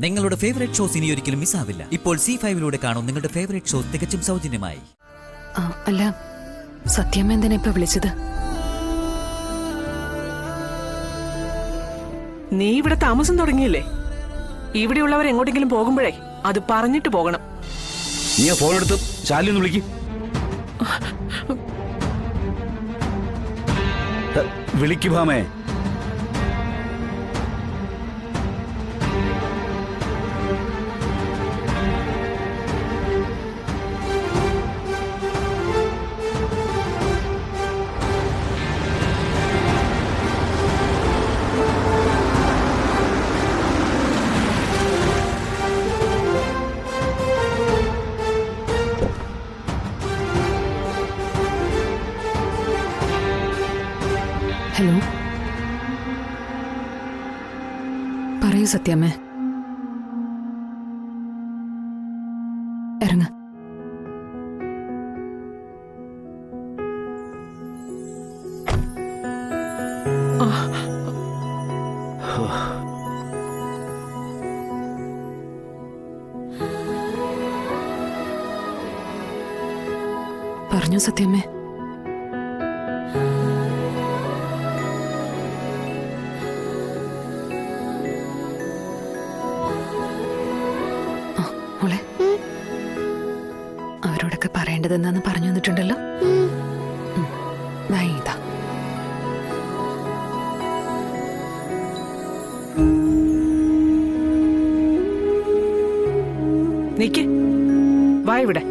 നിങ്ങളുടെ favourite shows ഇനി ഒരിക്കലും മിസ്സാവില്ല. ഇപ്പോൾ C5 കാണും നിങ്ങളുടെ ഫേവറേറ്റ് ഷോസ് തികച്ചും സൗജന്യമായി. അല്ല, സത്യം എന്തിനാ ഇപ്പൊ വിളിച്ചത്? നീ ഇവിടെ താമസം തുടങ്ങിയില്ലേ? ഇവിടെയുള്ളവർ എങ്ങോട്ടെങ്കിലും പോകുമ്പോഴേ അത് പറഞ്ഞിട്ട് പോകണം. നീ ഫോൺ എടുത്ത് ശാലി ഒന്ന് വിളിക്ക്. വിളിക്ക് ഭാമേ. ഹലോ, പറയൂ സത്യമേ. ഇറങ്ങ. പറഞ്ഞു സത്യമേ. മോളെ, അവരോടൊക്കെ പറയേണ്ടതെന്നാന്ന് പറഞ്ഞു തന്നിട്ടുണ്ടല്ലോ. ഇതാ. നിക്ക്, വാ ഇവിടെ.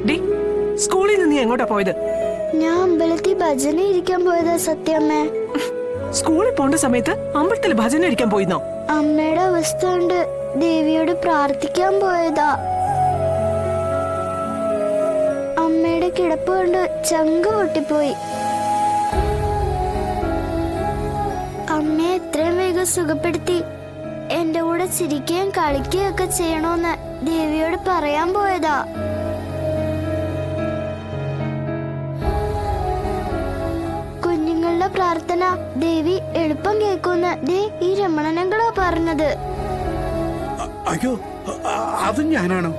ഡി, സ്കൂളിൽ നിന്ന് നീ എങ്ങോട്ടാ പോയത്? ഞാൻ അമ്പലത്തിൽ ഭജന ഇരിക്കാൻ പോയതാ സത്യമ്മേ. സ്കൂളിൽ പോണ്ട സമയത്ത് അമ്പലത്തിൽ ഭജന ഇരിക്കാൻ പോയിന്നോ? അമ്മയുടെ അവസ്ഥ കൊണ്ട് ദേവിയോട് പ്രാർത്ഥിക്കാൻ പോയതാ. അമ്മയുടെ കിടപ്പ് കൊണ്ട് ചങ്ക് പൊട്ടിപ്പോയി. അമ്മയെ എത്രയും വേഗം സുഖപ്പെടുത്തി എന്റെ കൂടെ ചിരിക്കുകയും കളിക്കുകയും ഒക്കെ ചെയ്യണോന്ന് ദേവിയോട് പറയാൻ പോയതാ. കുഞ്ഞുങ്ങളുടെ പ്രാർത്ഥന ദേവി എളുപ്പം കേൾക്കുമെന്ന് ഈ രമണനങ്ങളാ പറഞ്ഞത്. അയ്യോ, അതും ഞാനാണോ?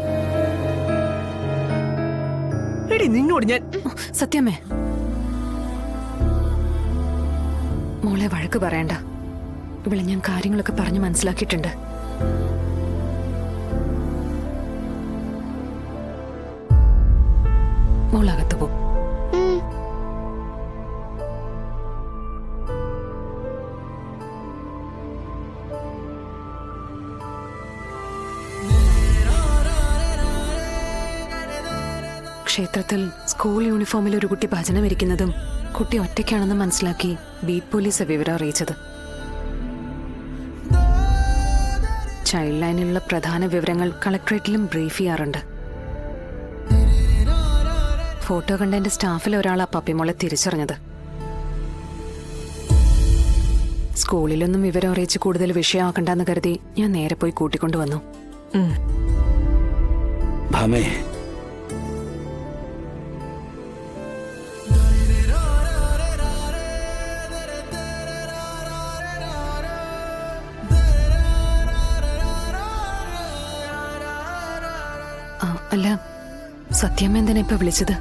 എടി, നിന്നോട് ഞാൻ. സത്യമേ, മോളെ വഴക്ക് പറയണ്ട. ഇവിടെ ഞാൻ കാര്യങ്ങളൊക്കെ പറഞ്ഞു മനസ്സിലാക്കിയിട്ടുണ്ട്. മോളകത്ത് പോ. ക്ഷേത്രത്തിൽ സ്കൂൾ യൂണിഫോമിൽ ഒരു കുട്ടി ഭജനം ഇരിക്കുന്നതും കുട്ടി ഒറ്റയ്ക്കാണെന്ന് മനസ്സിലാക്കി ബീറ്റ് പോലീസ് വിവരം അറിയിച്ചത്. ചൈൽഡ് ലൈനിലുള്ള പ്രധാന വിവരങ്ങൾ കളക്ടറേറ്റിലും ബ്രീഫ് ചെയ്യാറുണ്ട്. ഫോട്ടോ കണ്ട എന്റെ സ്റ്റാഫിലെ ഒരാളാ പപ്പിമോളെ തിരിച്ചറിഞ്ഞത്. സ്കൂളിലൊന്നും വിവരം അറിയിച്ച് കൂടുതൽ വിഷയമാക്കണ്ടെന്ന് കരുതി ഞാൻ നേരെ പോയി കൂട്ടിക്കൊണ്ടുവന്നു. ഭാമേ, അല്ല, സത്യം എന്തിനാ ഇപ്പൊ വിളിച്ചത്?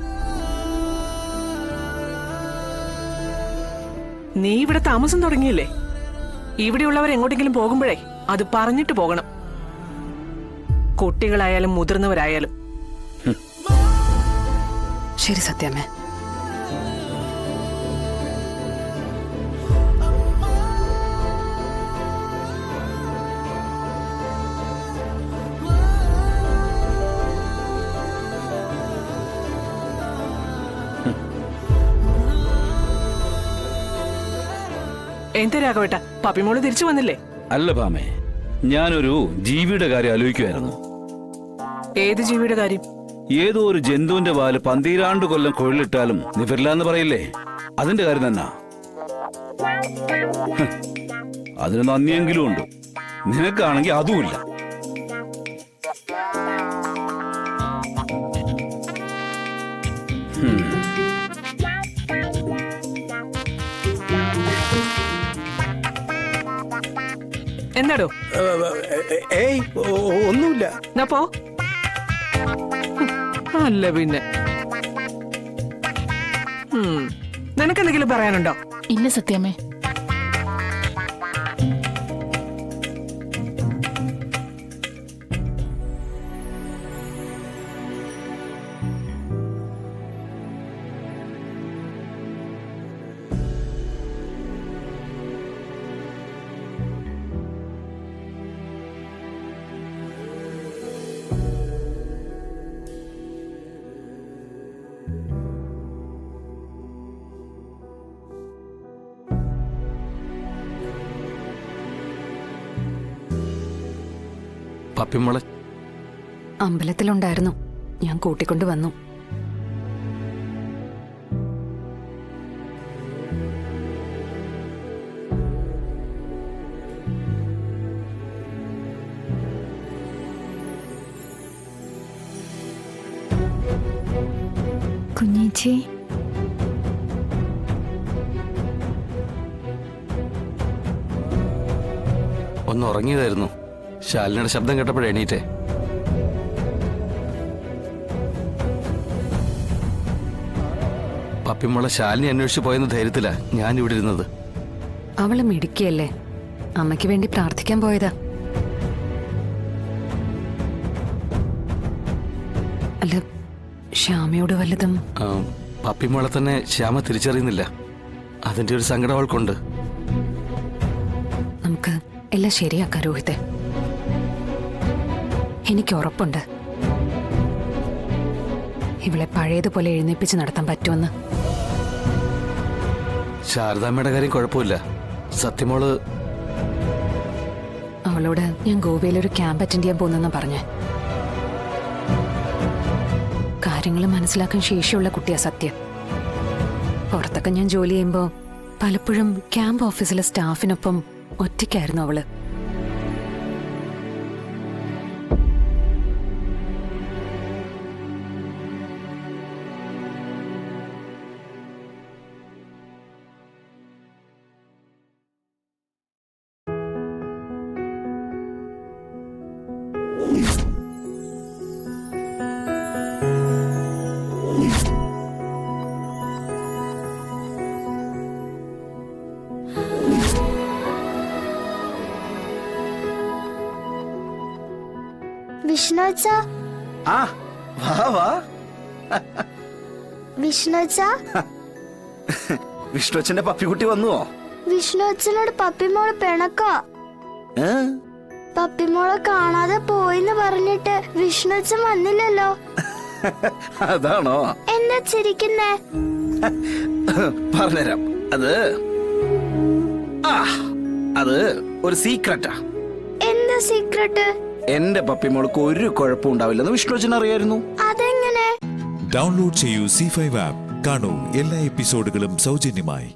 നീ ഇവിടെ താമസം തുടങ്ങിയില്ലേ? ഇവിടെയുള്ളവർ എങ്ങോട്ടെങ്കിലും പോകുമ്പോഴേ അത് പറഞ്ഞിട്ട് പോകണം. കുട്ടികളായാലും മുതിർന്നവരായാലും. ശരി സത്യമേ. എന്താ രാഘവേട്ട, പപ്പിമോള് തിരിച്ചു വന്നില്ലേ? അല്ല ഭാമേ, ഞാനൊരു ജീവിയുടെ കാര്യം ആലോചിക്കുമായിരുന്നു. ഏത് ജീവിയുടെ കാര്യം? ഏതോ ഒരു ജന്തുവിന്റെ വാല് 12 കൊല്ലം കൊള്ളിട്ടാലും നിവരില്ല എന്ന് പറയില്ലേ, അതിന്റെ കാര്യം തന്നെ. അതിന് നന്ദിയെങ്കിലും ഉണ്ട്. നിനക്കാണെങ്കിൽ അതുമില്ല. എന്താടോ ഏയ് ഒന്നുമില്ല. എന്നാ പോ. അല്ല പിന്നെ നിനക്കെന്തെങ്കിലും പറയാനുണ്ടോ? ഇല്ല സത്യാമ്മേ. പപ്പിമോളെ അമ്പലത്തിലുണ്ടായിരുന്നു, ഞാൻ കൂട്ടിക്കൊണ്ട് വന്നു. കുഞ്ഞേച്ചി, ഒന്ന് ഉറങ്ങിയതായിരുന്നു. ശാലിനിയുടെ ശബ്ദം കേട്ടപ്പോഴേ എണീറ്റേ. പപ്പിമോളെ ശാലിനി അന്വേഷിച്ച് പോയെന്ന ധൈര്യത്തിലാ ഞാൻ ഇവിടെ ഇരുന്നത്. അവള് മിടുക്കിയല്ലേ, അമ്മയ്ക്ക് വേണ്ടി പ്രാർത്ഥിക്കാൻ പോയതാ. അല്ല, ശ്യാമയോട് വല്ലതും? പപ്പിമോളെ തന്നെ ശ്യാമ തിരിച്ചറിയുന്നില്ല. അതിന്റെ ഒരു സങ്കടം അവൾക്കുണ്ട്. നമുക്ക് എല്ലാം ശരിയാക്കാം രോഹിത്തെ. എനിക്ക് ഉറപ്പുണ്ട് ഇവളെ പഴയതുപോലെ എഴുന്നേപ്പിച്ച് നടത്താൻ പറ്റുമെന്ന്. ശാരദാമ്മയുടെ കാര്യം കുഴപ്പമില്ല. സത്യമോള് അവളോട് ഞാൻ ഗോവയിലൊരു ക്യാമ്പ് അറ്റൻഡ് ചെയ്യാൻ പോകുന്നെന്നാ പറഞ്ഞേ. കാര്യങ്ങൾ മനസ്സിലാക്കാൻ ശേഷിയുള്ള കുട്ടിയാ സത്യം. പുറത്തൊക്കെ ഞാൻ ജോലി ചെയ്യുമ്പോൾ പലപ്പോഴും ക്യാമ്പ് ഓഫീസിലെ സ്റ്റാഫിനൊപ്പം ഒറ്റയ്ക്കായിരുന്നു അവള്. വിഷ്ണു അച്ഛാ, ആ വാ വാ. വിഷ്ണു അച്ഛാ, വിഷ്ണു അച്ഛന്റെ പപ്പിക്കുട്ടി വന്നുവോ? വിഷ്ണു അച്ഛനോട് പപ്പിമോള് പിണക്കോ? ഏ? പപ്പിമോളെ കാണാതെ പോയിന്ന് പറഞ്ഞിട്ട് വിഷ്ണു അച്ഛൻ വന്നില്ലല്ലോ. അതാണോ? എന്താ ചിരിക്കുന്നേ? പറഞ്ഞുതരാം. അത് ഒരു സീക്രട്ടാ. എന്താ സീക്രട്ട്? എന്റെ പപ്പിമോൾക്ക് ഒരു കുഴപ്പം ഉണ്ടാവില്ലെന്ന് വിഷ്ണു അച്ഛൻ അറിയായിരുന്നു. അതെങ്ങനെ? ഡൗൺലോഡ് ചെയ്യൂ C5 ആപ്പ്. കാണൂ എല്ലാ എപ്പിസോഡുകളും സൗജന്യമായി.